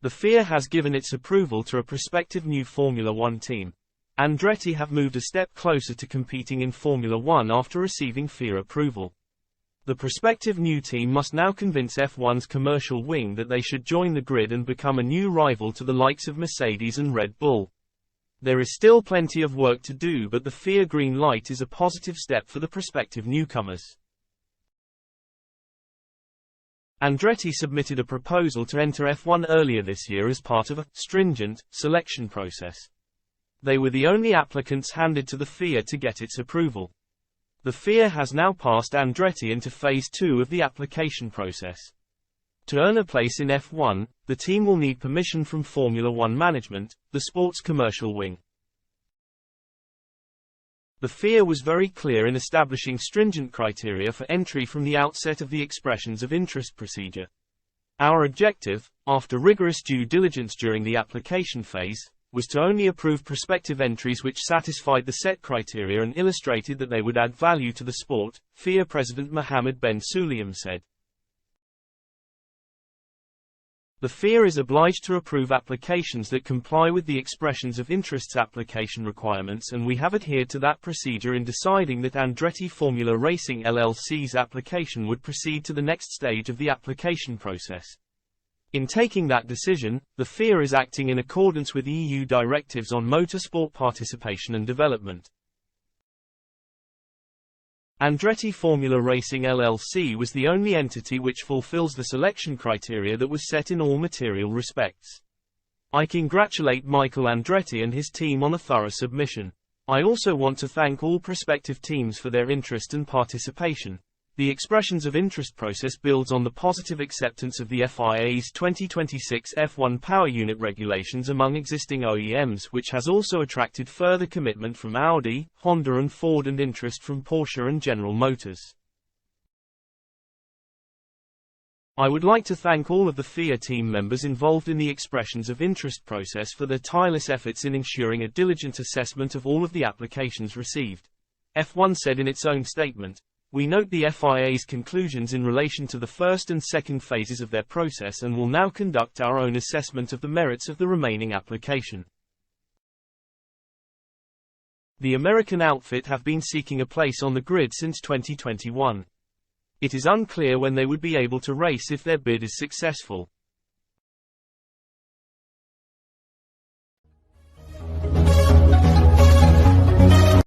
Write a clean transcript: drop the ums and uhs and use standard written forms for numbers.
The FIA has given its approval to a prospective new Formula One team. Andretti have moved a step closer to competing in Formula One after receiving FIA approval. The prospective new team must now convince F1's commercial wing that they should join the grid and become a new rival to the likes of Mercedes and Red Bull. There is still plenty of work to do, but the FIA green light is a positive step for the prospective newcomers. Andretti submitted a proposal to enter F1 earlier this year as part of a stringent selection process. They were the only applicants handed to the FIA to get its approval. The FIA has now passed Andretti into Phase 2 of the application process. To earn a place in F1, the team will need permission from Formula One management, the sport's commercial wing. The FIA was very clear in establishing stringent criteria for entry from the outset of the expressions of interest procedure. Our objective, after rigorous due diligence during the application phase, was to only approve prospective entries which satisfied the set criteria and illustrated that they would add value to the sport, FIA President Mohammed Ben Sulayem said. The FIA is obliged to approve applications that comply with the expressions of interests application requirements, and we have adhered to that procedure in deciding that Andretti Formula Racing LLC's application would proceed to the next stage of the application process. In taking that decision, the FIA is acting in accordance with EU directives on motorsport participation and development. Andretti Formula Racing LLC was the only entity which fulfills the selection criteria that was set in all material respects. I congratulate Michael Andretti and his team on a thorough submission. I also want to thank all prospective teams for their interest and participation. The expressions of interest process builds on the positive acceptance of the FIA's 2026 F1 Power Unit regulations among existing OEMs, which has also attracted further commitment from Audi, Honda and Ford and interest from Porsche and General Motors. I would like to thank all of the FIA team members involved in the expressions of interest process for their tireless efforts in ensuring a diligent assessment of all of the applications received. F1 said in its own statement, "We note the FIA's conclusions in relation to the first and second phases of their process and will now conduct our own assessment of the merits of the remaining application." The American outfit have been seeking a place on the grid since 2021. It is unclear when they would be able to race if their bid is successful.